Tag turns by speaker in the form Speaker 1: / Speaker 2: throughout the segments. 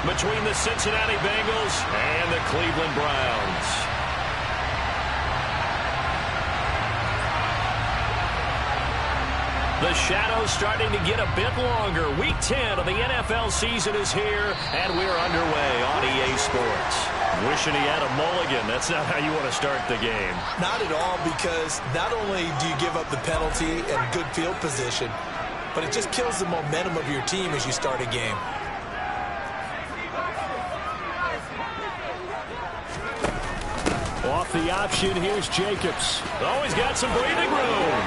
Speaker 1: between the Cincinnati Bengals and the Cleveland Browns. The shadow's starting to get a bit longer. Week 10 of the NFL season is here, and we're underway on EA Sports. Wishing he had a mulligan. That's not how you want to start the game.
Speaker 2: Not at all, because not only do you give up the penalty and good field position, but it just kills the momentum of your team as you start a game.
Speaker 3: Off the option, here's Jacobs.
Speaker 1: Always got some breathing room.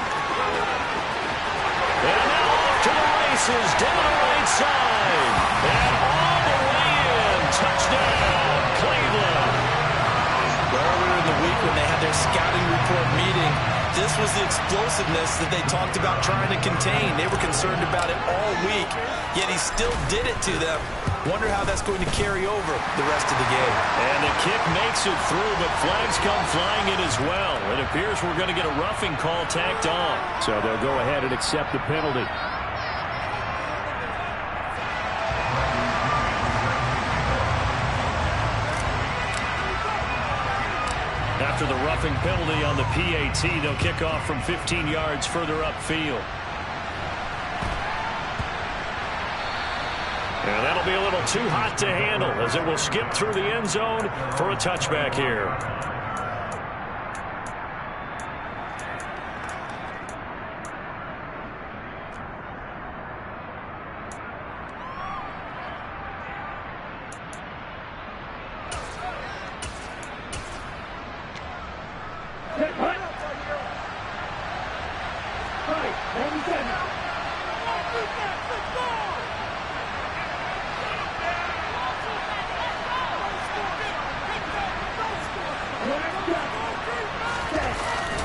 Speaker 1: And now off to the races, down the right side. And all the way in. Touchdown, Cleveland.
Speaker 2: Earlier in the week when they had their scouting report meeting, this was the explosiveness that they talked about trying to contain. They were concerned about it all week, yet he still did it to them. Wonder how that's going to carry over the rest of the game.
Speaker 1: And the kick makes it through, but flags come flying in as well. It appears we're going to get a roughing call tacked on.
Speaker 3: So they'll go ahead and accept the penalty.
Speaker 1: After the roughing penalty on the PAT, they'll kick off from 15 yards further upfield. And that'll be a little too hot to handle as it will skip through the end zone for a touchback here.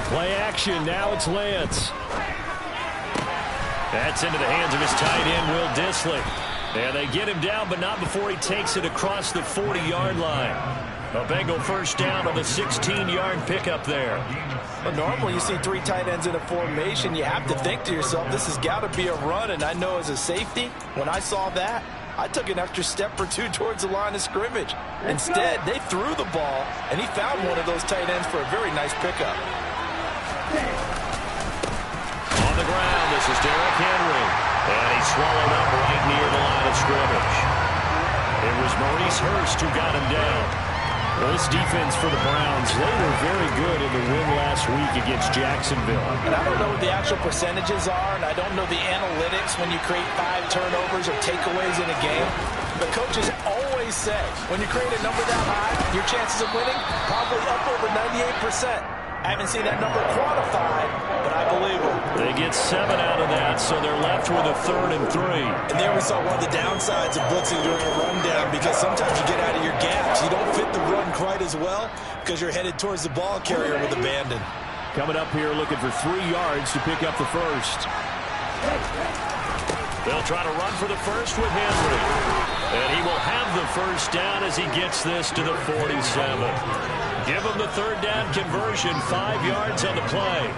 Speaker 3: Play action, now it's Lance.
Speaker 1: That's into the hands of his tight end, Will Dissly. And they get him down, but not before he takes it across the 40-yard line. A Bengal first down on the 16-yard pickup there.
Speaker 2: Well, normally you see three tight ends in a formation. You have to think to yourself, this has got to be a run. And I know as a safety, when I saw that, I took an extra step or two towards the line of scrimmage. Instead, they threw the ball, and he found one of those tight ends for a very nice pickup.
Speaker 1: On the ground, this is Derrick Henry. And he's swallowed up right near the line of scrimmage. It was Maurice Hurst who got him down. Well, this defense for the Browns, they were very good in the win last week against Jacksonville.
Speaker 2: And I don't know what the actual percentages are, and I don't know the analytics when you create 5 turnovers or takeaways in a game. But coaches always say, when you create a number that high, your chances of winning probably up over 98%. I haven't seen that number quantified, but I believe them.
Speaker 1: They get 7 out of that, so they're left with a 3rd and 3.
Speaker 2: And there we saw one of the downsides of blitzing during a rundown, because sometimes you get out of your gaps. You don't fit the run quite as well because you're headed towards the ball carrier with abandon.
Speaker 3: Coming up here looking for 3 yards to pick up the first.
Speaker 1: They'll try to run for the first with Henry. And he will have the first down as he gets this to the 47. Give him the 3rd down conversion, 5 yards on the play.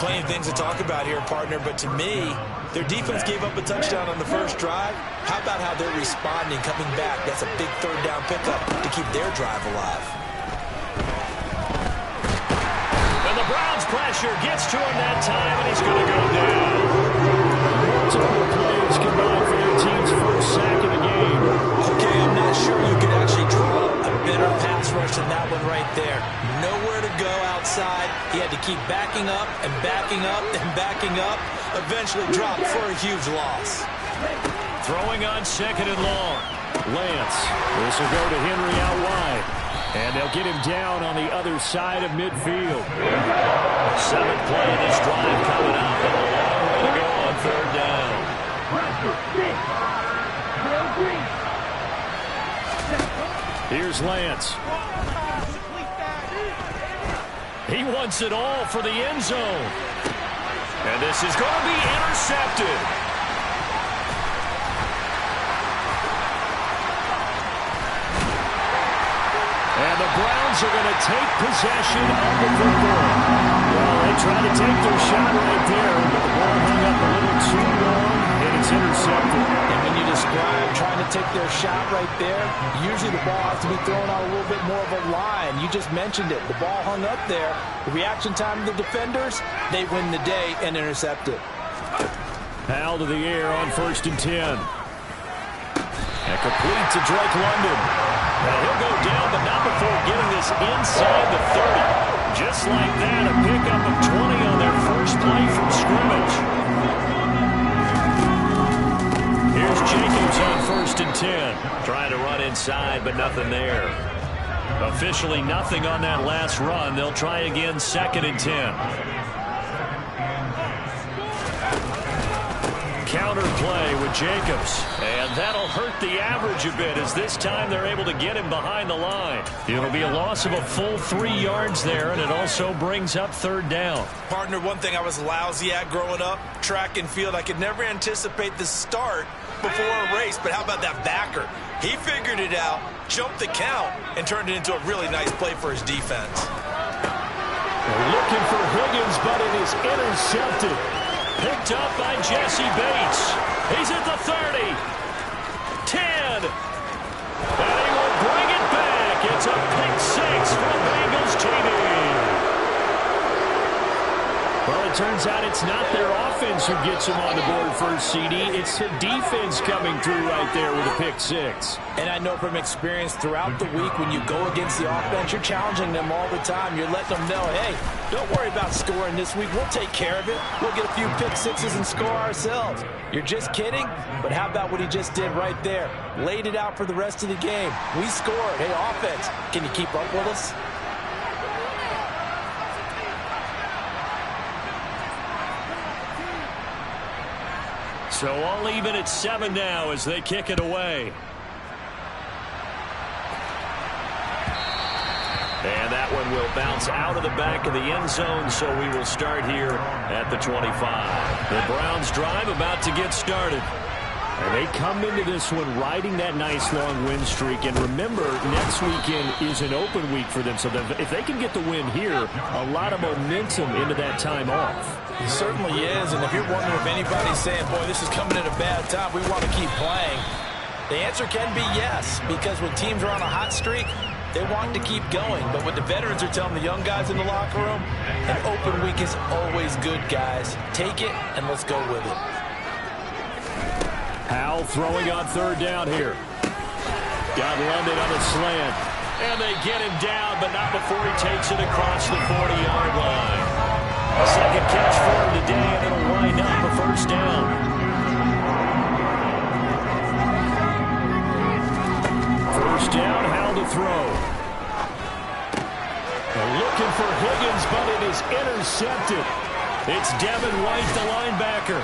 Speaker 2: Plenty of things to talk about here, partner, but to me, their defense gave up a touchdown on the first drive. How about how they're responding, coming back? That's a big 3rd down pickup to keep their drive alive.
Speaker 1: And the Browns pressure gets to him that time, and he's going to go down.
Speaker 3: Multiple players combined for their team's first sack of the game.
Speaker 2: Okay, I'm not sure you could actually draw a better pass rush than that one right there. Nowhere to go outside. He had to keep backing up and backing up and backing up. Eventually dropped for a huge loss.
Speaker 1: Throwing on 2nd and long.
Speaker 3: Lance. This will go to Henry out wide. And they'll get him down on the other side of midfield.
Speaker 1: 7th play of this drive coming up. And a long way to go on 3rd down.
Speaker 3: Here's Lance.
Speaker 1: He wants it all for the end zone. And this is going to be intercepted.
Speaker 3: And the Browns are going to take possession of the football. Well, they tried to take their shot right there, but the ball hung up a little too long, and it's intercepted.
Speaker 2: And when you described, trying to take their shot right there. Usually the ball has to be thrown out a little bit more of a line. You just mentioned it. The ball hung up there. The reaction time of the defenders, they win the day and intercept it.
Speaker 3: Hal to the air on 1st and 10. And complete to Drake London. Now he'll go down, but not before getting this inside the 30. Just like that, a pickup of 20 on their first play from scrimmage. Here's Jacobs on 1st and 10. Trying to run inside, but nothing there. Officially nothing on that last run. They'll try again 2nd and 10. Counter play with Jacobs. And that'll hurt the average a bit as this time they're able to get him behind the line. It'll be a loss of a full 3 yards there, and it also brings up 3rd down.
Speaker 2: Partner, one thing I was lousy at growing up, track and field, I could never anticipate the start before a race, but how about that backer? He figured it out, jumped the count, and turned it into a really nice play for his defense.
Speaker 3: They're looking for Higgins, but it is intercepted. Picked up by Jesse Bates. He's at the 30. 10. And he will bring it back. It's a pick 6 for the Bengals TV. Well, it turns out it's not their offense who gets them on the board first, CD. It's the defense coming through right there with a pick 6.
Speaker 2: And I know from experience throughout the week when you go against the offense, you're challenging them all the time. You're letting them know, hey, don't worry about scoring this week. We'll take care of it. We'll get a few pick 6s and score ourselves. You're just kidding? But how about what he just did right there? Laid it out for the rest of the game. We scored. Hey, offense, can you keep up with us?
Speaker 3: So all even at 7 now as they kick it away. And that one will bounce out of the back of the end zone, so we will start here at the 25. The Browns drive about to get started. And they come into this one riding that nice long win streak. And remember, next weekend is an open week for them. So if they can get the win here, a lot of momentum into that time off.
Speaker 2: It certainly is. And if you're wondering if anybody's saying, boy, this is coming at a bad time, we want to keep playing, the answer can be yes. Because when teams are on a hot streak, they want to keep going. But what the veterans are telling the young guys in the locker room, an open week is always good, guys. Take it, and let's go with it.
Speaker 3: Hal throwing on 3rd down here. Got London on a slant. And they get him down, but not before he takes it across the 40-yard line. Second catch for him today, and it'll wind up a 1st down. First down, Hal to throw. They're looking for Higgins, but it is intercepted. It's Devin White, the linebacker.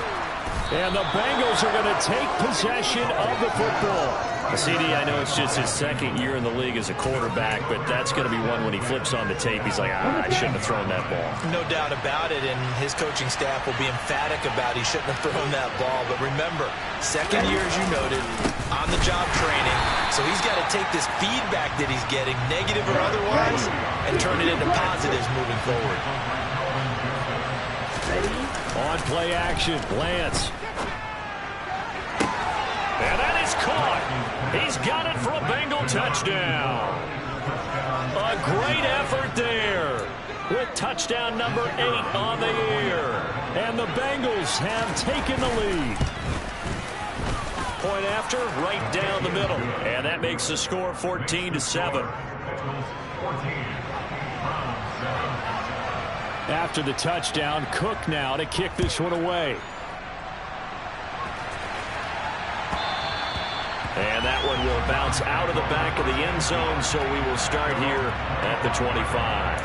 Speaker 3: And the Bengals are going to take possession of the football. CD, I know it's just his 2nd year in the league as a quarterback, but that's going to be one when he flips on the tape. He's like, I shouldn't have thrown that ball.
Speaker 2: No doubt about it, and his coaching staff will be emphatic about he shouldn't have thrown that ball. But remember, 2nd year, as you noted, on-the-job training. So he's got to take this feedback that he's getting, negative or otherwise, and turn it into positives moving forward.
Speaker 3: On play action, Lance. And that is caught. He's got it for a Bengal touchdown. A great effort there with touchdown number 8 on the year. And the Bengals have taken the lead. Point after, right down the middle. And that makes the score 14-7. After the touchdown, Cook now to kick this one away. And that one will bounce out of the back of the end zone, so we will start here at the 25.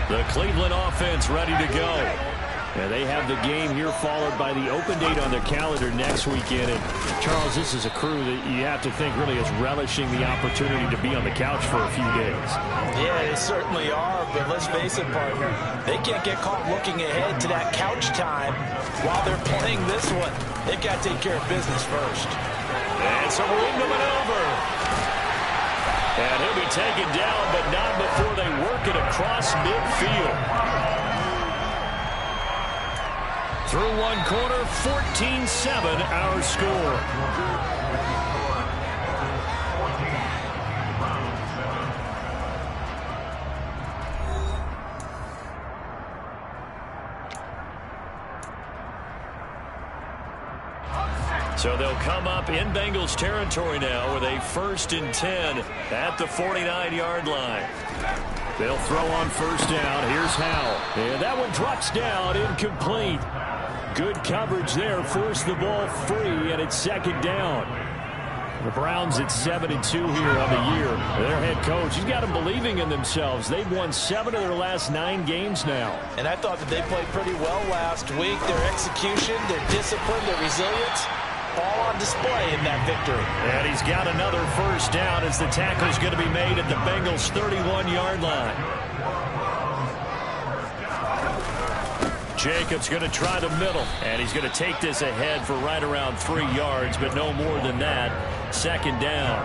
Speaker 3: The Cleveland offense ready to go. And they have the game here followed by the open date on their calendar next weekend. And Charles, this is a crew that you have to think really is relishing the opportunity to be on the couch for a few days.
Speaker 2: Yeah, they certainly are, but let's face it, partner. They can't get caught looking ahead to that couch time while they're playing this one. They've got to take care of business first.
Speaker 3: And some room to maneuver. And he'll be taken down, but not before they work it across midfield. Through one quarter, 14-7 our score. So they'll come up in Bengals territory now with a 1st and 10 at the 49-yard line. They'll throw on first down. Here's Howell. And that one drops down, incomplete. Good coverage there. Forced the ball free, and it's 2nd down. The Browns at 7-2 here on the year. Their head coach, he's got them believing in themselves. They've won 7 of their last 9 games now.
Speaker 2: And I thought that they played pretty well last week. Their execution, their discipline, their resilience, all on display in that victory.
Speaker 3: And he's got another first down as the tackle's going to be made at the Bengals' 31-yard line. Jacobs going to try the middle, and he's going to take this ahead for right around 3 yards, but no more than that. 2nd down.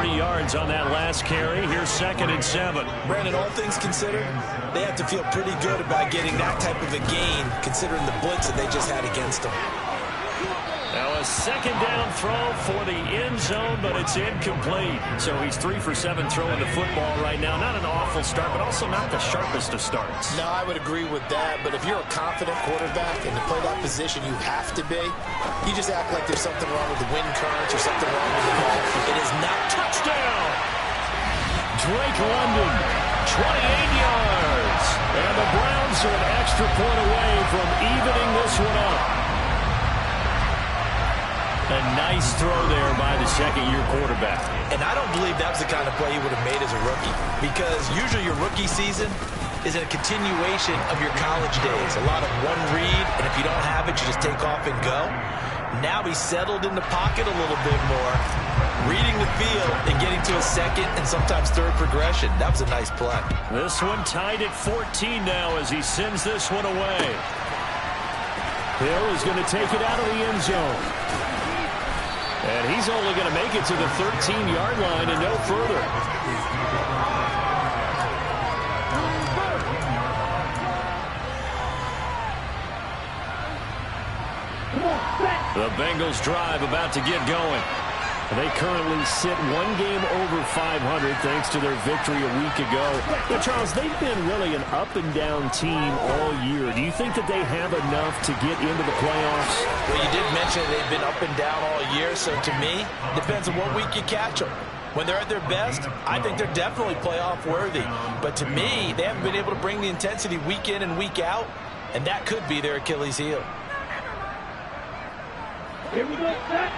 Speaker 3: 3 yards on that last carry. Here's 2nd and 7.
Speaker 2: Brandon, all things considered, they have to feel pretty good about getting that type of a gain, considering the blitz that they just had against them.
Speaker 3: Now a 2nd down throw for the end zone, but it's incomplete. So he's 3 for 7 throwing the football right now. Not an awful start, but also not the sharpest of starts.
Speaker 2: No, I would agree with that. But if you're a confident quarterback and to play that position you have to be, you just act like there's something wrong with the wind currents or something wrong with the ball. It is not.
Speaker 3: Touchdown! Drake London, 28 yards. And the Browns are an extra point away from evening this one up. A nice throw there by the 2nd-year quarterback.
Speaker 2: And I don't believe that was the kind of play he would have made as a rookie, because usually your rookie season is a continuation of your college days. A lot of one read, and if you don't have it, you just take off and go. Now he's settled in the pocket a little bit more, reading the field and getting to a 2nd and sometimes 3rd progression. That was a nice play.
Speaker 3: This one tied at 14 now as he sends this one away. Hill is going to take it out of the end zone. And he's only going to make it to the 13-yard line and no further. The Bengals drive about to get going. They currently sit 1 game over 500 thanks to their victory a week ago. But, Charles, they've been really an up-and-down team all year. Do you think that they have enough to get into the playoffs?
Speaker 2: Well, you did mention they've been up and down all year, so to me, depends on what week you catch them. When they're at their best, I think they're definitely playoff worthy. But to me, they haven't been able to bring the intensity week in and week out, and that could be their Achilles heel.
Speaker 4: Here we go, set.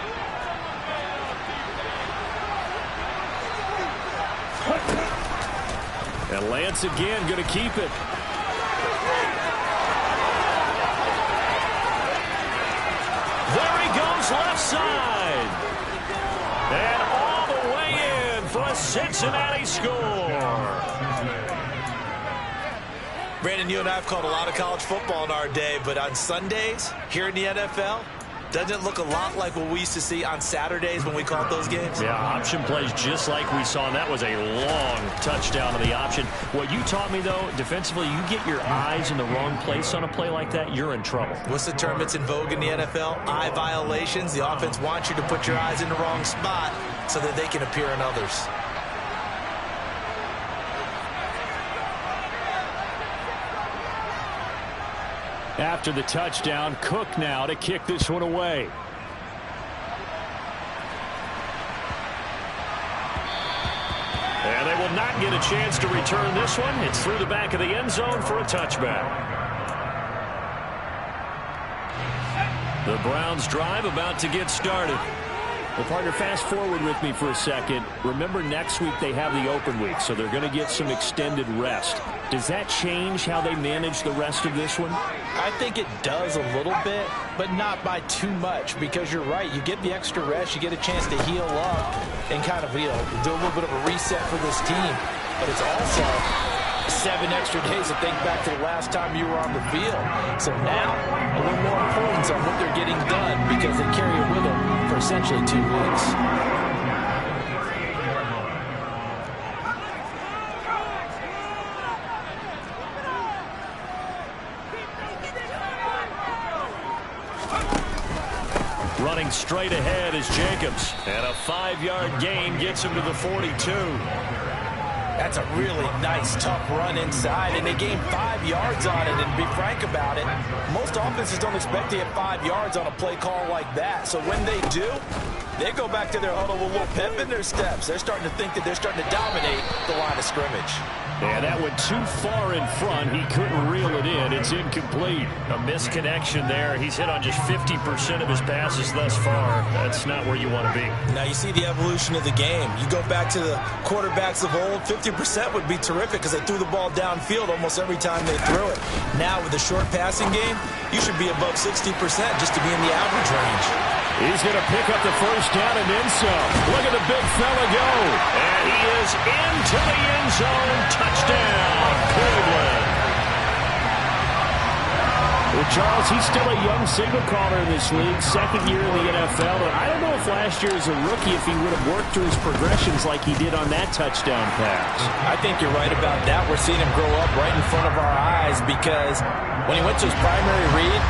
Speaker 3: And Lance again going to keep it. There he goes left side. And all the way in for a Cincinnati score.
Speaker 2: Brandon, you and I have called a lot of college football in our day, but on Sundays here in the NFL, doesn't it look a lot like what we used to see on Saturdays when we called those games?
Speaker 3: Yeah, option plays just like we saw, and that was a long touchdown of the option. What you taught me, though, defensively, you get your eyes in the wrong place on a play like that, you're in trouble.
Speaker 2: What's the term that's in vogue in the NFL? Eye violations. The offense wants you to put your eyes in the wrong spot so that they can appear in others.
Speaker 3: After the touchdown, Cook now to kick this one away. And they will not get a chance to return this one. It's through the back of the end zone for a touchback. The Browns drive about to get started. Well, partner, fast forward with me for a second. Remember, next week they have the open week, so they're going to get some extended rest. Does that change how they manage the rest of this one?
Speaker 2: I think it does a little bit, but not by too much, because you're right. You get the extra rest. You get a chance to heal up and kind of, do a little bit of a reset for this team. But it's also 7 extra days to think back to the last time you were on the field. So now, a little more importance on what they're getting done, because they carry it with them for essentially 2 weeks.
Speaker 3: Running straight ahead is Jacobs. And a 5-yard gain gets him to the 42.
Speaker 2: That's a really nice, tough run inside, and they gained 5 yards on it. And to be frank about it, most offenses don't expect to get 5 yards on a play call like that. So when they do, they go back to their huddle with a little pep in their steps. They're starting to think that they're starting to dominate the line of scrimmage.
Speaker 3: Yeah, that went too far in front. He couldn't reel it in. It's incomplete. A misconnection there. He's hit on just 50% of his passes thus far. That's not where you want to be.
Speaker 2: Now you see the evolution of the game. You go back to the quarterbacks of old, 50% would be terrific because they threw the ball downfield almost every time they threw it. Now with the short passing game, you should be above 60% just to be in the average range.
Speaker 3: He's going to pick up the first down and then some. Look at the big fella go. And he is into the end zone. Touchdown, Cleveland. Well, Charles, he's still a young signal caller in this league, second year in the NFL. And I don't know if last year as a rookie, if he would have worked through his progressions like he did on that touchdown pass.
Speaker 2: I think you're right about that. We're seeing him grow up right in front of our eyes because when he went to his primary read,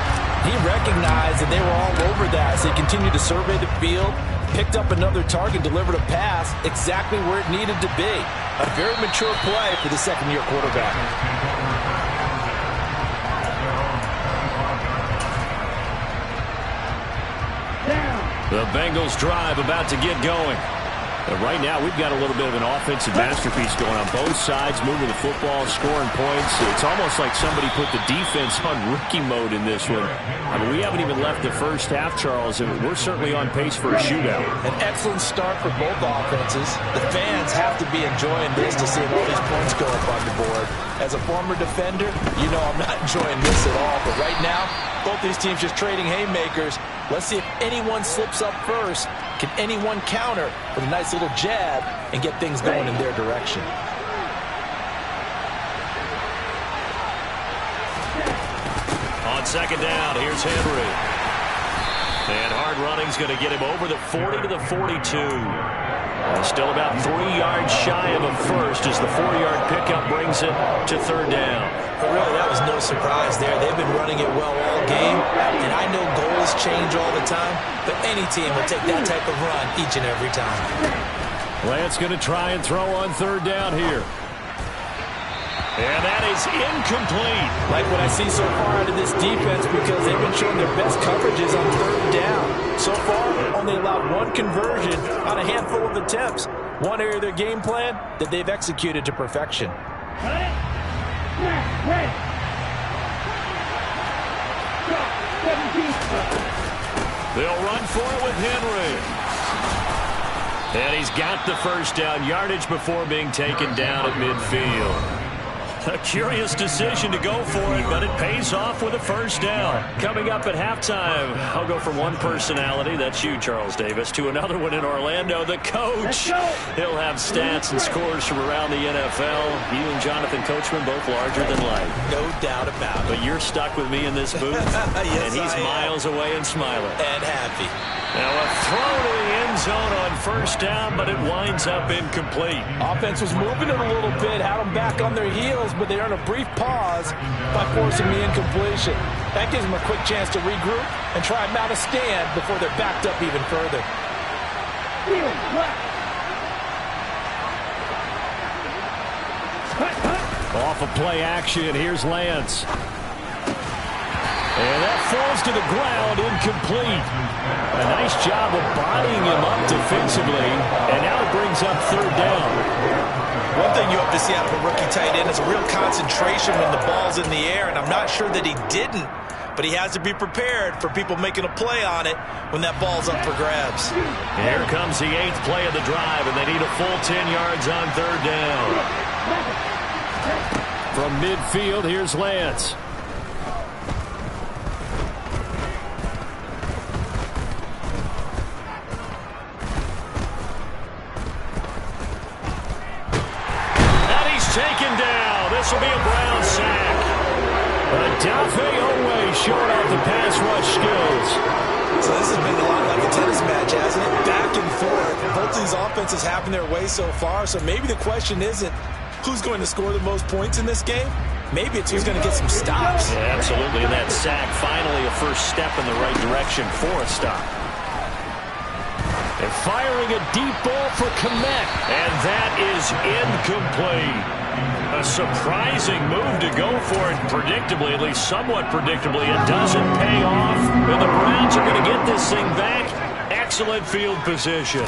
Speaker 2: he recognized that they were all over that. So he continued to survey the field, picked up another target, delivered a pass exactly where it needed to be. A very mature play for the second-year quarterback.
Speaker 3: The Bengals drive about to get going. But right now, we've got a little bit of an offensive masterpiece going on both sides, moving the football, scoring points. It's almost like somebody put the defense on rookie mode in this one. I mean, we haven't even left the first half, Charles, and we're certainly on pace for a shootout.
Speaker 2: An excellent start for both offenses. The fans have to be enjoying this to see all these points go up on the board. As a former defender, you know I'm not enjoying this at all. But right now, both these teams just trading haymakers. Let's see if anyone slips up first. Can anyone counter with a nice little jab and get things going in their direction?
Speaker 3: On second down, here's Henry. And hard running's going to get him over the 40 to the 42. Still about 3 yards shy of a first as the 4-yard pickup brings it to third down.
Speaker 2: But really, that was no surprise there. They've been running it well all game. And I know goals change all the time, but any team will take that type of run each and every time.
Speaker 3: Lance going to try and throw on third down here. And that is incomplete.
Speaker 2: Like what I see so far out of this defense because they've been showing their best coverages on third down. So far, only allowed one conversion on a handful of attempts. One area of their game plan that they've executed to perfection.
Speaker 3: They'll run for it with Henry. And he's got the first down, yardage before being taken down at midfield. A curious decision to go for it, but it pays off with a first down. Coming up at halftime, I'll go from one personality, that's you, Charles Davis, to another one in Orlando, the coach. He'll have stats and scores from around the NFL. You and Jonathan Coachman both larger than life.
Speaker 2: No doubt about it.
Speaker 3: But you're stuck with me in this booth,
Speaker 2: yes,
Speaker 3: and he's miles away and smiling.
Speaker 2: And happy.
Speaker 3: Now a throw to the end zone on first down, but it winds up incomplete.
Speaker 2: Offense was moving it a little bit, had them back on their heels, but they earned a brief pause by forcing the incompletion. That gives them a quick chance to regroup and try and mount a stand before they're backed up even further.
Speaker 3: Off of play action, here's Lance. And that falls to the ground, incomplete. A nice job of bodying him up defensively, and now it brings up third down.
Speaker 2: One thing you hope to see out of a rookie tight end is a real concentration when the ball's in the air, and I'm not sure that he didn't, but he has to be prepared for people making a play on it when that ball's up for grabs.
Speaker 3: Here comes the 8th play of the drive, and they need a full 10 yards on third down. From midfield, here's Lance. Taken down. This will be a Brown sack. Adafe Owe showing off the pass rush skills.
Speaker 2: So this has been a lot like a tennis match, hasn't it? Back and forth. Both these offenses having their way so far. So maybe the question isn't who's going to score the most points in this game. Maybe it's who's going to get some stops.
Speaker 3: Yeah, absolutely. And that sack finally a first step in the right direction for a stop. And firing a deep ball for Komet. And that is incomplete. A surprising move to go for it predictably, at least somewhat predictably. It doesn't pay off. And the Browns are going to get this thing back. Excellent field position.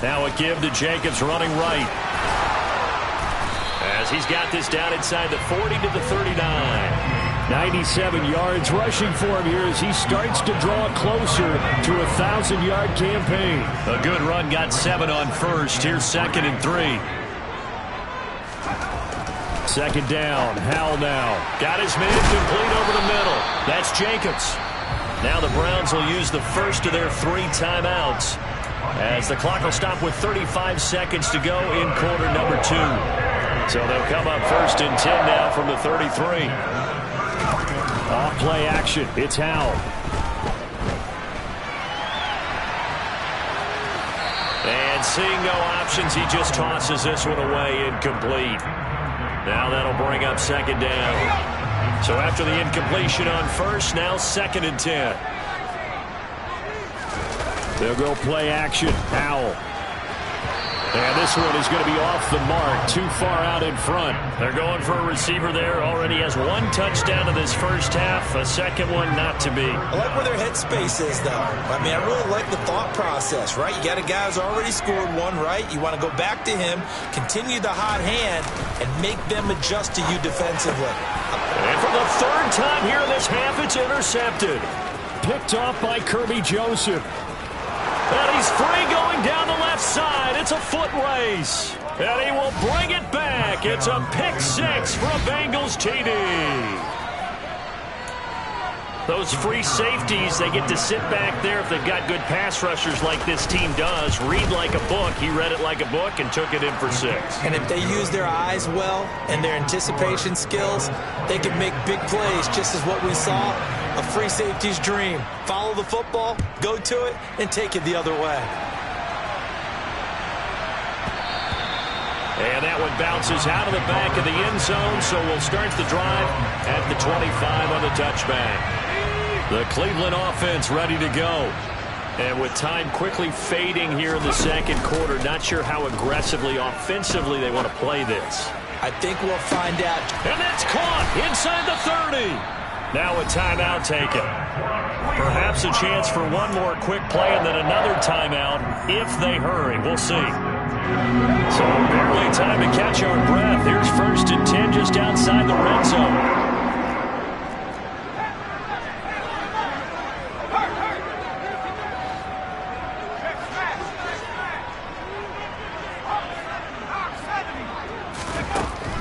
Speaker 3: Now a give to Jacobs running right. As he's got this down inside the 40 to the 39. 97 yards rushing for him here as he starts to draw closer to a 1,000-yard campaign. A good run, got 7 on first. Here's 2nd and 3. Second down, Howell now. Got his man complete over the middle. That's Jacobs. Now the Browns will use the first of their 3 timeouts as the clock will stop with 35 seconds to go in quarter number 2. So they'll come up 1st and 10 now from the 33. Off play action. It's Howell. And seeing no options, he just tosses this one away, incomplete. Now that'll bring up 2nd down. So after the incompletion on first, now 2nd and 10. They'll go play action. Howell. And this one is going to be off the mark, too far out in front. They're going for a receiver there. Already has 1 touchdown in this first half. A second one not to be.
Speaker 2: I like where their headspace is, though. I mean, I really like the thought process, right? You got a guy who's already scored 1, right? You want to go back to him, continue the hot hand, and make them adjust to you defensively.
Speaker 3: And for the 3rd time here in this half, it's intercepted. Picked off by Kirby Joseph. And he's free going down the left side. It's a foot race. And he will bring it back. It's a pick 6 for a Bengals TD. Those free safeties, they get to sit back there if they've got good pass rushers like this team does. Read like a book. He read it like a book and took it in for 6.
Speaker 2: And if they use their eyes well and their anticipation skills, they can make big plays, just as what we saw. A free safety's dream. Follow the football, go to it, and take it the other way.
Speaker 3: And that one bounces out of the back of the end zone, so we'll start the drive at the 25 on the touchback. The Cleveland offense ready to go. And with time quickly fading here in the second quarter, not sure how aggressively, offensively they want to play this.
Speaker 2: I think we'll find out.
Speaker 3: And that's caught inside the 30. Now a timeout taken. Perhaps a chance for one more quick play and then another timeout if they hurry. We'll see. So barely time to catch our breath. Here's 1st and 10 just outside the red zone.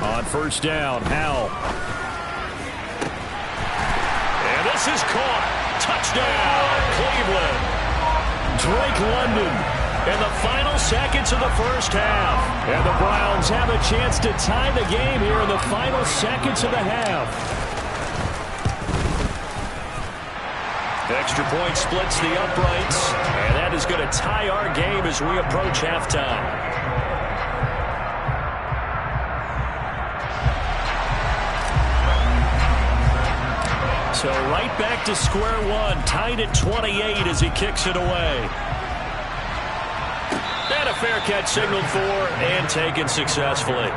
Speaker 3: On 1st down, Howell. This is caught. Touchdown, Cleveland. Drake London in the final seconds of the first half. And the Browns have a chance to tie the game here in the final seconds of the half. Extra point splits the uprights. And that is going to tie our game as we approach halftime. So right back to square one, tied at 28 as he kicks it away. And a fair catch signaled for and taken successfully.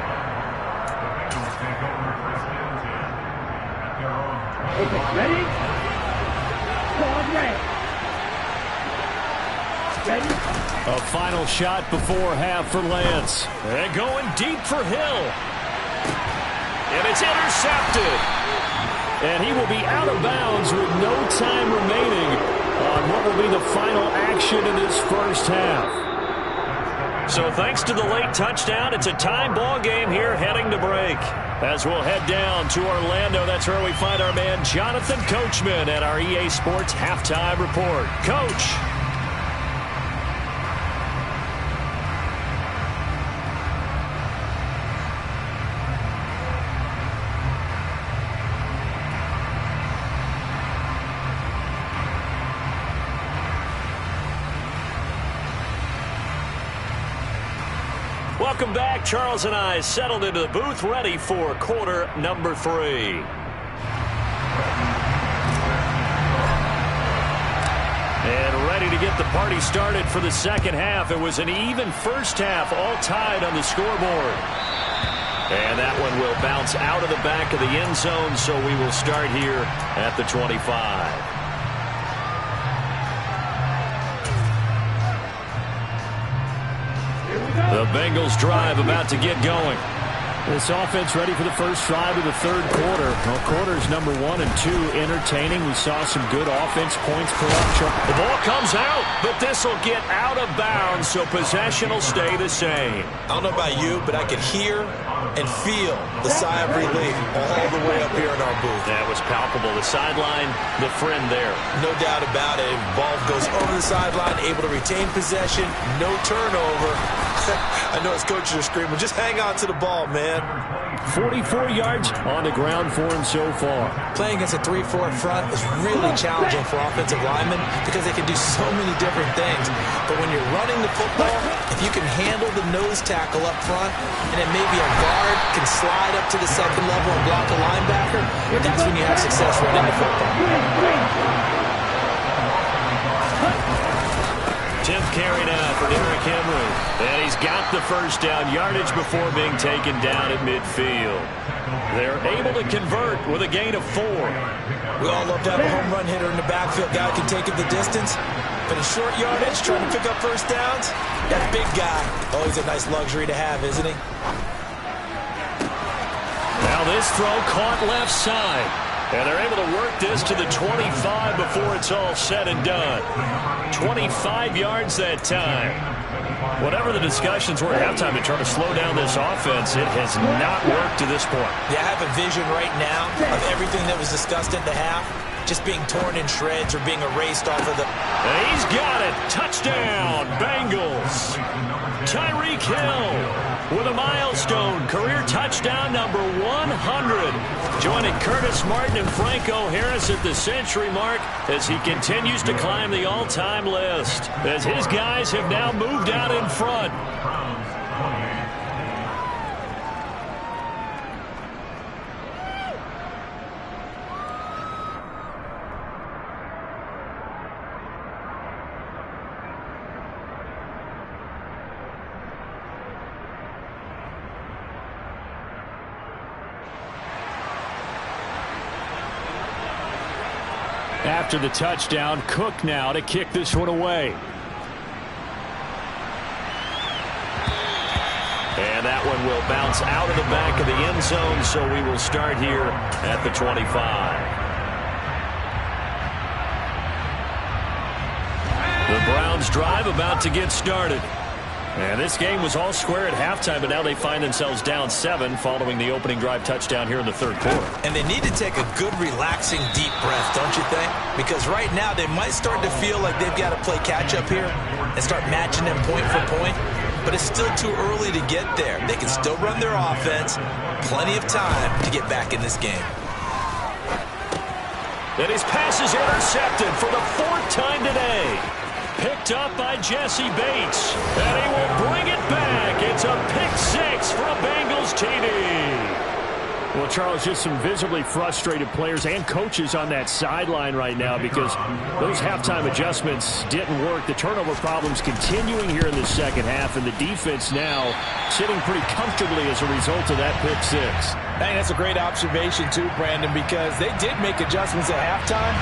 Speaker 4: Okay, ready? Ready?
Speaker 3: A final shot before half for Lance. And going deep for Hill. And it's intercepted. And he will be out of bounds with no time remaining on what will be the final action in this first half. So thanks to the late touchdown, it's a tie ball game here heading to break. As we'll head down to Orlando, that's where we find our man Jonathan Coachman at our EA Sports Halftime Report. Coach. Welcome back. Charles and I settled into the booth, ready for quarter number 3. And ready to get the party started for the second half. It was an even first half, all tied on the scoreboard. And that one will bounce out of the back of the end zone, so we will start here at the 25. The Bengals drive about to get going.
Speaker 1: This offense ready for the first drive of the third quarter. Well, quarters number 1 and 2 entertaining. We saw some good offense points production.
Speaker 3: The ball comes out, but this will get out of bounds, so possession will stay the same.
Speaker 2: I don't know about you, but I could hear and feel the sigh of relief all the way up here in our booth.
Speaker 3: That was palpable. The sideline, the friend there.
Speaker 2: No doubt about it. Ball goes over the sideline, able to retain possession, no turnover. I know his coaches are screaming, just hang on to the ball, man.
Speaker 1: 44 yards on the ground for him so far.
Speaker 2: Playing against a 3-4 front is really challenging for offensive linemen because they can do so many different things. But when you're running the football, if you can handle the nose tackle up front, and then maybe a guard can slide up to the second level and block a linebacker, that's when you have success running the football.
Speaker 3: 10th carry now for Derrick Henry. And he's got the first down yardage before being taken down at midfield. They're able to convert with a gain of 4.
Speaker 2: We all love to have a home run hitter in the backfield. Guy can take it the distance. But in short yardage, trying to pick up first downs, that big guy, always a nice luxury to have, isn't he?
Speaker 3: Now this throw caught left side. And they're able to work this to the 25 before it's all said and done. 25 yards that time. Whatever the discussions were at halftime to try to slow down this offense, it has not worked to this point.
Speaker 2: Yeah, I have a vision right now of everything that was discussed at the half just being torn in shreds or being erased off of the...
Speaker 3: And he's got it. Touchdown, Bengals. Tyreek Hill with a milestone. Career touchdown number 100. Joining Curtis Martin and Franco Harris at the century mark as he continues to climb the all-time list. As his guys have now moved out in front.
Speaker 1: After the touchdown, Cook now to kick this one away.
Speaker 3: And that one will bounce out of the back of the end zone, so we will start here at the 25. The Browns drive about to get started. And this game was all square at halftime, but now they find themselves down 7 following the opening drive touchdown here in the third quarter.
Speaker 2: And they need to take a good, relaxing, deep breath, don't you think? Because right now they might start to feel like they've got to play catch-up here and start matching them point for point. But it's still too early to get there. They can still run their offense. Plenty of time to get back in this game.
Speaker 3: And his pass is intercepted for the 4th time today. Picked up by Jesse Bates. And he will bring it back. It's a pick-6 for a Bengals TD.
Speaker 1: Well, Charles, just some visibly frustrated players and coaches on that sideline right now because those halftime adjustments didn't work. The turnover problems continuing here in the second half, and the defense now sitting pretty comfortably as a result of that pick-6.
Speaker 2: I think that's a great observation, too, Brandon, because they did make adjustments at halftime.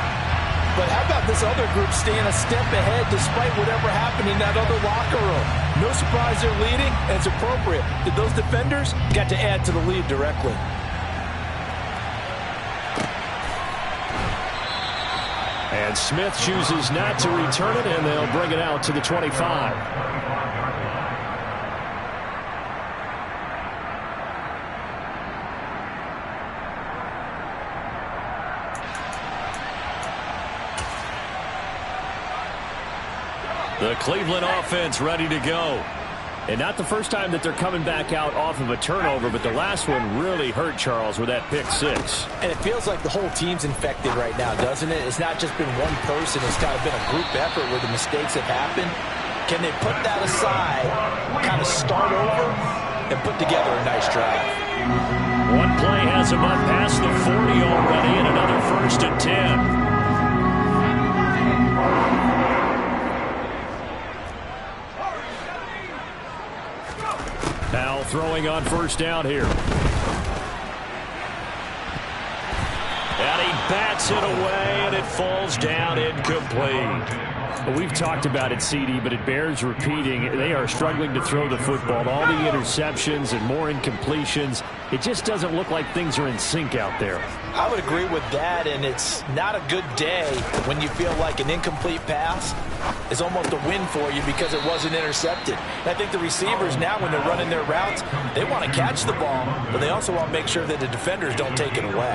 Speaker 2: But how about this other group staying a step ahead despite whatever happened in that other locker room? No surprise they're leading, and it's appropriate. Those defenders got to add to the lead directly.
Speaker 1: And Smith chooses not to return it, and they'll bring it out to the 25.
Speaker 3: The Cleveland offense ready to go.
Speaker 1: And not the first time that they're coming back out off of a turnover, but the last one really hurt, Charles, with that pick-6.
Speaker 2: And it feels like the whole team's infected right now, doesn't it? It's not just been one person. It's kind of been a group effort where the mistakes have happened. Can they put that aside, kind of start over, and put together a nice drive?
Speaker 3: One play has him up past the 40 already, and another 1st and 10. throwing on first down here. And he bats it away, and it falls down incomplete. Well, we've talked about it, CD, but it bears repeating. They are struggling to throw the football. All the interceptions and more incompletions. It just doesn't look like things are in sync out there.
Speaker 2: I would agree with that, and it's not a good day when you feel like an incomplete pass is almost a win for you because it wasn't intercepted. And I think the receivers now, when they're running their routes, they want to catch the ball, but they also want to make sure that the defenders don't take it away.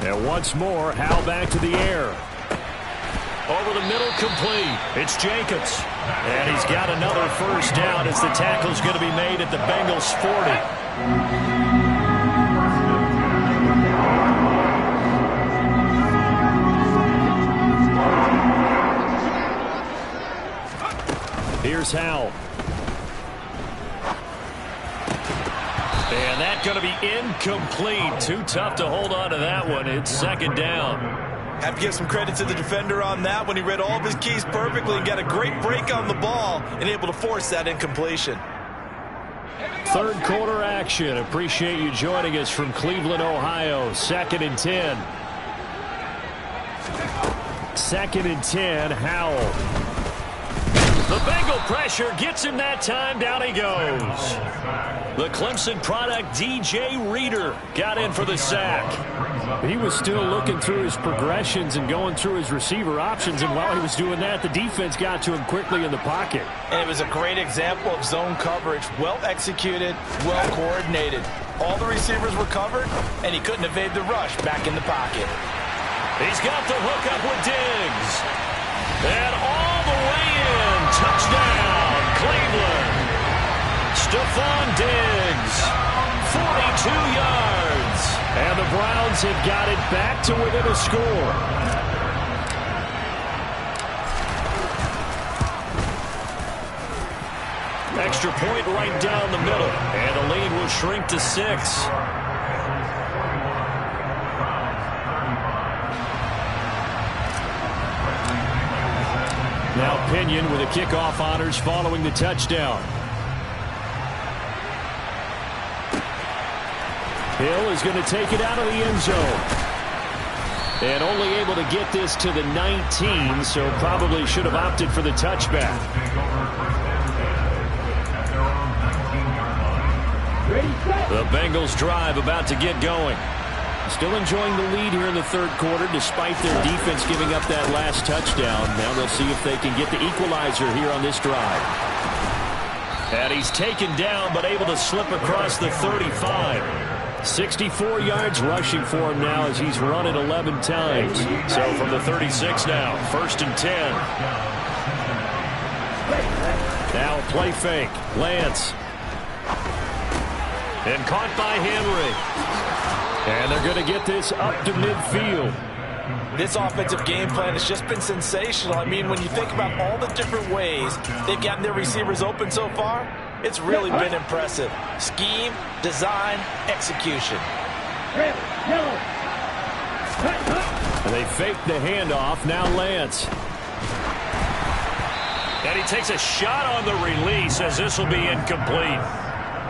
Speaker 3: And once more, Howell back to the air. Over the middle, complete. It's Jacobs. And he's got another first down as the tackle's going to be made at the Bengals 40. Here's Howell. And that's going to be incomplete. Too tough to hold on to that one. It's second down.
Speaker 2: Have to give some credit to the defender on that one. He read all of his keys perfectly and got a great break on the ball and able to force that incompletion.
Speaker 3: Third quarter action. Appreciate you joining us from Cleveland, Ohio. 2nd and 10. 2nd and 10, Howell. The Bengal pressure gets him that time. Down he goes. The Clemson product, DJ Reader, got in for the sack. He was still looking through his progressions and going through his receiver options, and while he was doing that, the defense got to him quickly in the pocket.
Speaker 2: And it was a great example of zone coverage. Well executed, well coordinated. All the receivers were covered, and he couldn't evade the rush back in the pocket.
Speaker 3: He's got the hook up with Diggs. And all the way in. Touchdown, Cleveland. Stephon Diggs, 42 yards. And the Browns have got it back to within a score. Extra point right down the middle. And the lead will shrink to 6. Now Pinion with the kickoff honors following the touchdown. Hill is going to take it out of the end zone. And only able to get this to the 19, so probably should have opted for the touchback. The Bengals drive about to get going. Still enjoying the lead here in the third quarter despite their defense giving up that last touchdown. Now they'll see if they can get the equalizer here on this drive. And he's taken down but able to slip across the 35. 64 yards rushing for him now as he's run it 11 times. So from the 36 now, 1st and 10. Now play fake. Lance. And caught by Henry. And they're going to get this up to midfield.
Speaker 2: This offensive game plan has just been sensational. I mean, when you think about all the different ways they've gotten their receivers open so far, it's really been impressive. Scheme, design, execution.
Speaker 3: And they fake the handoff. Now Lance. And he takes a shot on the release as this will be incomplete.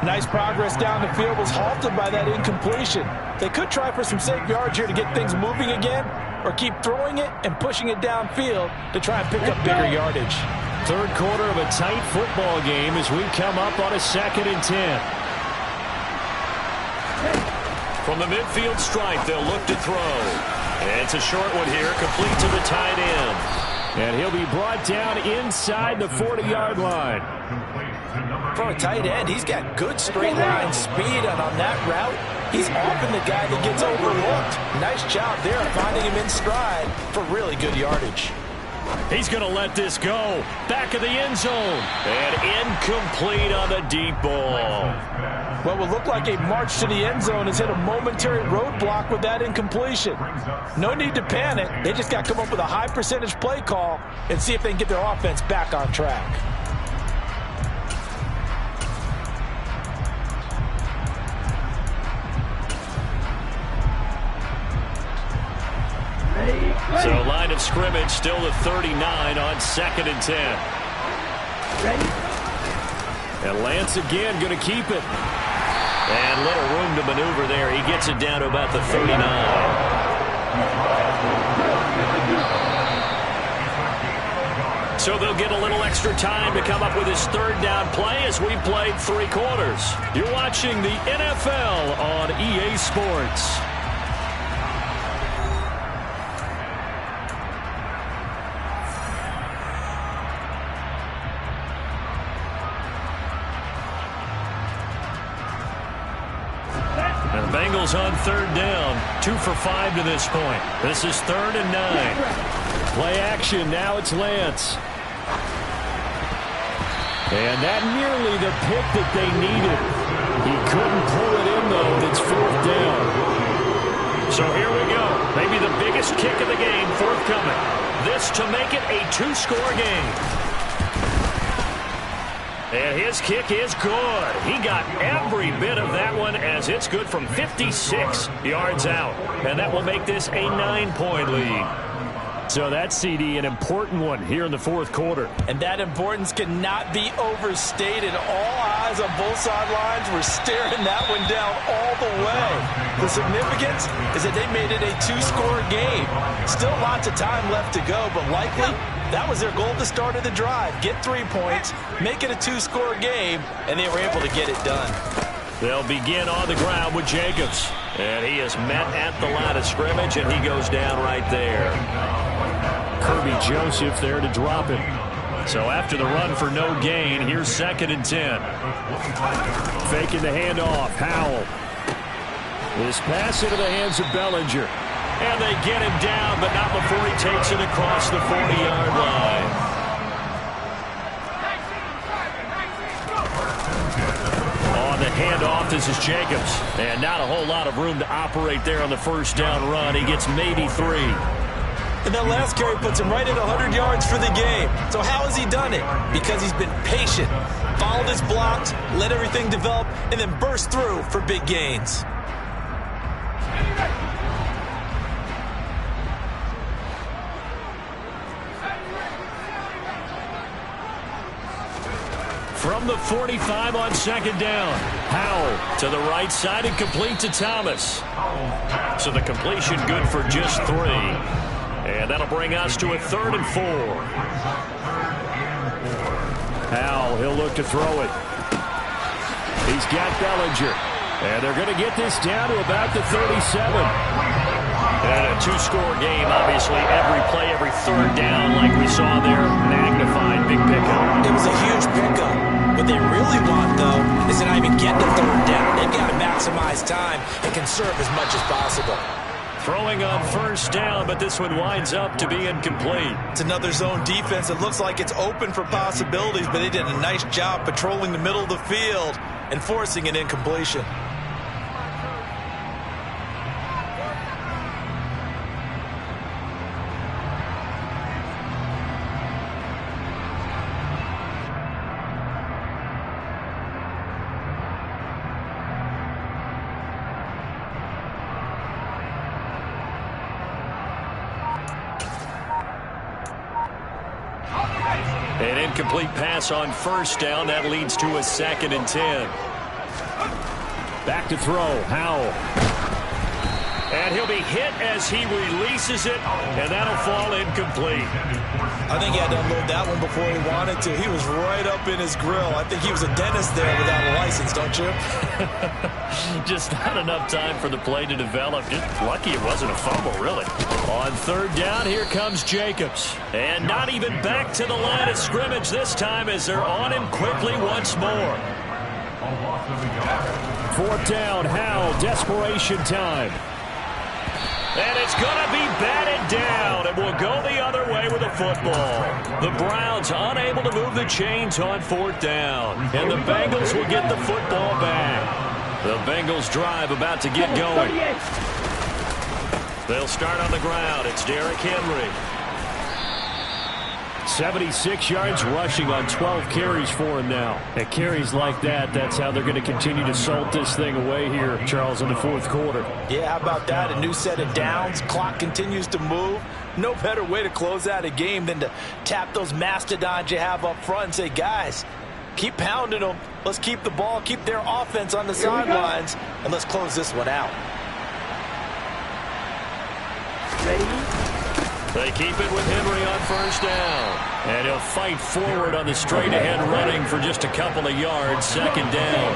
Speaker 2: Nice progress down the field, was halted by that incompletion. They could try for some safe yards here to get things moving again, or keep throwing it and pushing it downfield to try and pick up bigger yardage.
Speaker 3: Third quarter of a tight football game as we come up on a 2nd and 10. From the midfield stripe, they'll look to throw. And it's a short one here, complete to the tight end. And he'll be brought down inside the 40-yard line.
Speaker 2: For a tight end, he's got good straight line speed, and on that route, he's often the guy that gets overlooked. Nice job there finding him in stride for really good yardage.
Speaker 3: He's going to let this go. Back of the end zone. And incomplete on the deep ball.
Speaker 2: What will look like a march to the end zone has hit a momentary roadblock with that incompletion. No need to panic. They just got to come up with a high percentage play call and see if they can get their offense back on track.
Speaker 4: Ready,
Speaker 3: So line of scrimmage still the 39 on 2nd and 10.
Speaker 4: Ready?
Speaker 3: And Lance again going to keep it. And little room to maneuver there. He gets it down to about the 39. So they'll get a little extra time to come up with his 3rd down play as we played 3 quarters. You're watching the NFL on EA Sports. And the Bengals on 3rd down. 2 for 5 to this point. This is 3rd and 9. Play action. Now it's Lance. And that nearly the pick that they needed. He couldn't pull it in, though, and it's 4th down. So here we go. Maybe the biggest kick of the game forthcoming. This to make it a 2-score game. And his kick is good. He got every bit of that one as it's good from 56 yards out. And that will make this a 9-point lead. So that CD, an important one here in the 4th quarter.
Speaker 2: And that importance cannot be overstated. All eyes on both sidelines were staring that one down all the way. The significance is that they made it a 2-score game. Still lots of time left to go, but likely that was their goal at the start of the drive. Get 3 points, make it a 2-score game, and they were able to get it done.
Speaker 3: They'll begin on the ground with Jacobs. And he is met at the line of scrimmage, and he goes down right there. Kirby Joseph there to drop it. So after the run for no gain, here's 2nd and 10. Faking the handoff. Howell. This pass into the hands of Bellinger. And they get him down, but not before he takes it across the 40-yard line. The handoff, this is Jacobs. And not a whole lot of room to operate there on the 1st down run. He gets maybe 3.
Speaker 2: And that last carry puts him right at 100 yards for the game. So how has he done it? Because he's been patient, followed his blocks, let everything develop, and then burst through for big gains.
Speaker 3: From the 45 on 2nd down. Howell to the right side and complete to Thomas. So the completion good for just 3. And that'll bring us to a 3rd and 4. Howell, he'll look to throw it. He's got Bellinger. And they're going to get this down to about the 37. And a 2-score game, obviously. Every play, every 3rd down, like we saw there, magnified. Big pickup.
Speaker 2: It was a huge pickup. What they really want, though, is to not even get to 3rd down. They've got to maximize time and conserve as much as possible.
Speaker 3: Throwing on 1st down, but this one winds up to be incomplete.
Speaker 2: It's another zone defense. It looks like it's open for possibilities, but they did a nice job patrolling the middle of the field and forcing an incompletion.
Speaker 3: An incomplete pass on 1st down. That leads to a 2nd and 10. Back to throw. Howell. And he'll be hit as he releases it, and that'll fall incomplete.
Speaker 2: I think he had to unload that one before he wanted to. He was right up in his grill. I think he was a dentist there without a license, don't you?
Speaker 3: Just not enough time for the play to develop. Just lucky it wasn't a fumble, really. On 3rd down, here comes Jacobs. And not even back to the line of scrimmage this time as they're on him quickly once more. 4th down, Howell, desperation time. And it's going to be batted down, and we'll go the other way with the football. The Browns unable to move the chains on 4th down, and the Bengals will get the football back. The Bengals drive about to get going. They'll start on the ground. It's Derrick Henry. 76 yards rushing on 12 carries for him now. At carries like that, that's how they're going to continue to salt this thing away here, Charles, in the 4th quarter.
Speaker 2: Yeah, how about that? A new set of downs. Clock continues to move. No better way to close out a game than to tap those mastodons you have up front and say, guys, keep pounding them. Let's keep the ball, keep their offense on the sidelines, and let's close this one out.
Speaker 3: They keep it with Henry on first down. And he'll fight forward on the straight-ahead running for just a couple of yards. Second down.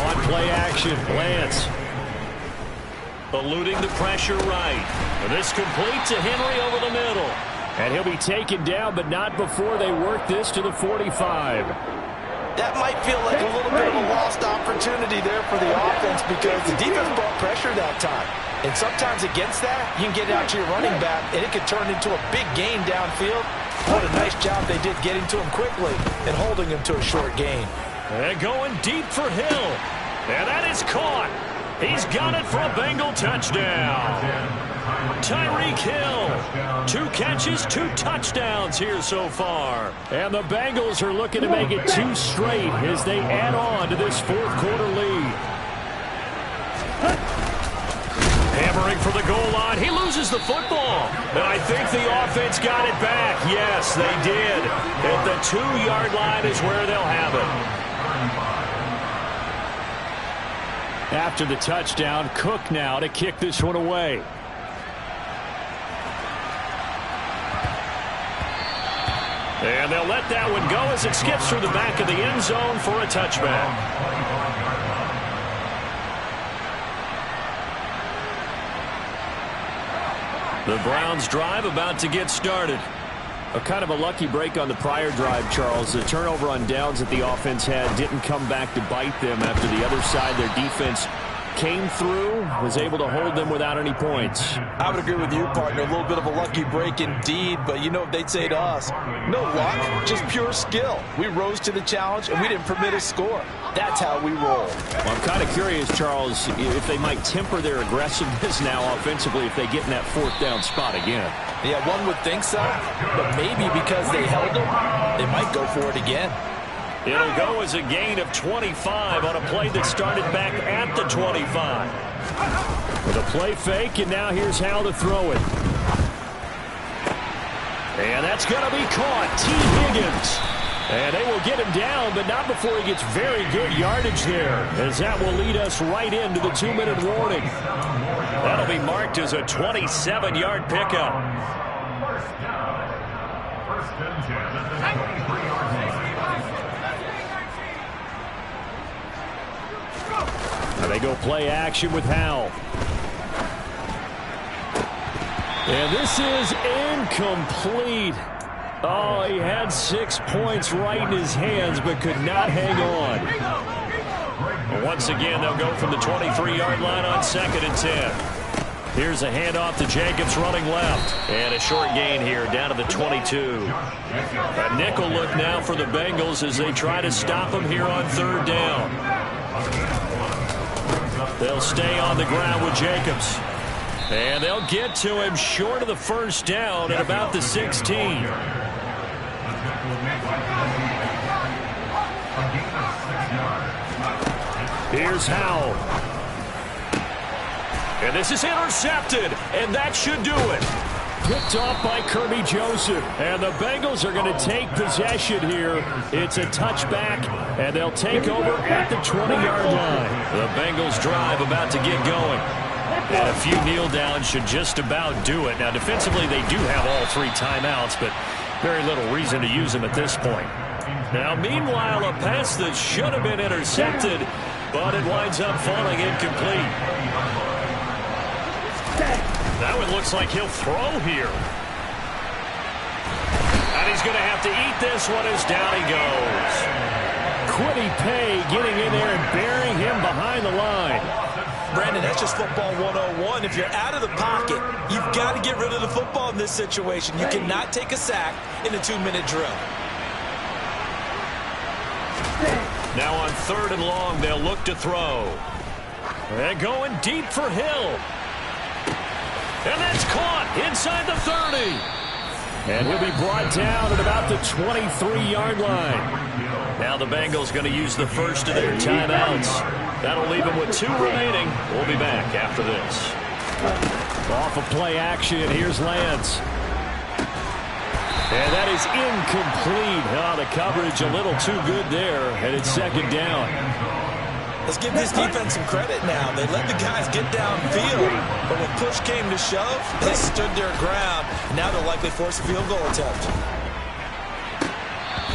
Speaker 3: On play action, Lance. Eluding the pressure right. And this complete to Henry over the middle. And he'll be taken down, but not before they work this to the 45.
Speaker 2: That might feel like a little bit of a lost opportunity there for the offense because the defense brought pressure that time. And sometimes against that, you can get out to your running back, and it could turn into a big gain downfield. What a nice job they did getting to him quickly and holding him to a short gain.
Speaker 3: And going deep for Hill. And that is caught. He's got it for a Bengal touchdown. Tyreek Hill. 2 catches, 2 touchdowns here so far. And the Bengals are looking to make it 2 straight as they add on to this fourth quarter lead. Hammering for the goal line. He loses the football. And I think the offense got it back. Yes, they did. At the 2-yard line is where they'll have it. After the touchdown, Cook now to kick this one away. And they'll let that one go as it skips through the back of the end zone for a touchback. The Browns drive about to get started. A kind of a lucky break on the prior drive, Charles. The turnover on downs that the offense had didn't come back to bite them after the other side. Their defense came through, was able to hold them without any points.
Speaker 2: I would agree with you, partner. A little bit of a lucky break indeed, but you know what they'd say to us? No luck, just pure skill. We rose to the challenge, and we didn't permit a score. That's how we roll.
Speaker 3: Well, I'm kind of curious, Charles, if they might temper their aggressiveness now offensively if they get in that 4th down spot again.
Speaker 2: Yeah, one would think so, but maybe because they held them, they might go for it again.
Speaker 3: It'll go as a gain of 25 on a play that started back at the 25. With a play fake, and now here's how to throw it. And that's going to be caught. T. Higgins. And they will get him down, but not before he gets very good yardage there, as that will lead us right into the 2-minute warning. That'll be marked as a 27-yard pickup. And they go play action with Howell. And this is incomplete. Oh, he had 6 points right in his hands, but could not hang on. Once again, they'll go from the 23-yard line on 2nd and 10. Here's a handoff to Jacobs running left. And a short gain here down to the 22. A nickel look now for the Bengals as they try to stop him here on 3rd down. They'll stay on the ground with Jacobs. And they'll get to him short of the 1st down at about the 16. Here's Howell. And this is intercepted, and that should do it. Picked off by Kirby Joseph. And the Bengals are going to take possession here. It's a touchback, and they'll take over at the 20-yard line. The Bengals drive about to get going. And a few kneel downs should just about do it. Now, defensively, they do have all 3 timeouts, but very little reason to use them at this point. Now, meanwhile, a pass that should have been intercepted, but it winds up falling incomplete. That one looks like he'll throw here. And he's going to have to eat this one as down he goes. Quiddy Pay getting in there and burying him behind the line.
Speaker 2: Brandon, that's just football 101. If you're out of the pocket, you've got to get rid of the football in this situation. You cannot take a sack in a 2-minute drill.
Speaker 3: Now on 3rd and long, they'll look to throw. They're going deep for Hill. And that's caught inside the 30. And he'll be brought down at about the 23-yard line. Now the Bengals going to use the first of their timeouts. That'll leave them with 2 remaining. We'll be back after this. Off of play action, here's Lance. And that is incomplete. Oh, the coverage a little too good there, and it's second down.
Speaker 2: Let's give this defense some credit now. They let the guys get downfield, but when push came to shove, they stood their ground. Now they'll likely force a field goal attempt.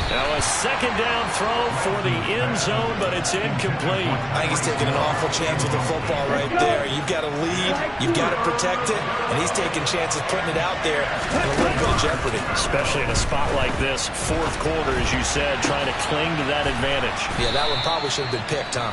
Speaker 3: Now a second down throw for the end zone, but it's incomplete.
Speaker 2: I think he's taking an awful chance with the football right there. You've got to lead, you've got to protect it, and he's taking chances putting it out there in a little bit of jeopardy.
Speaker 3: Especially in a spot like this, fourth quarter, as you said, trying to cling to that advantage.
Speaker 2: Yeah, that one probably should have been picked, huh?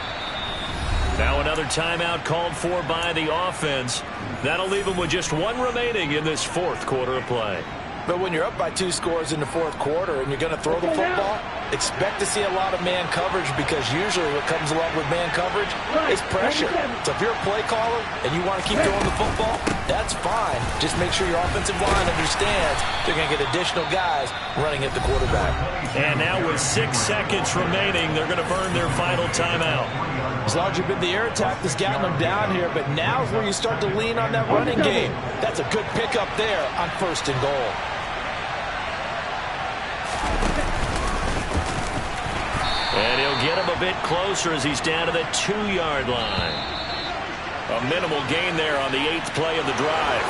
Speaker 3: Now another timeout called for by the offense. That'll leave them with just one remaining in this fourth quarter of play.
Speaker 2: But when you're up by 2 scores in the fourth quarter and you're going to throw the football, expect to see a lot of man coverage, because usually what comes along with man coverage is pressure. So if you're a play caller and you want to keep throwing the football, that's fine. Just make sure your offensive line understands they're going to get additional guys running at the quarterback.
Speaker 3: And now with 6 seconds remaining, they're going to burn their final timeout.
Speaker 2: As long as you've been the air attack that's gotten them down here, but now's where you start to lean on that running game. That's a good pickup there on 1st and goal.
Speaker 3: And he'll get him a bit closer as he's down to the 2-yard line. A minimal gain there on the 8th play of the drive.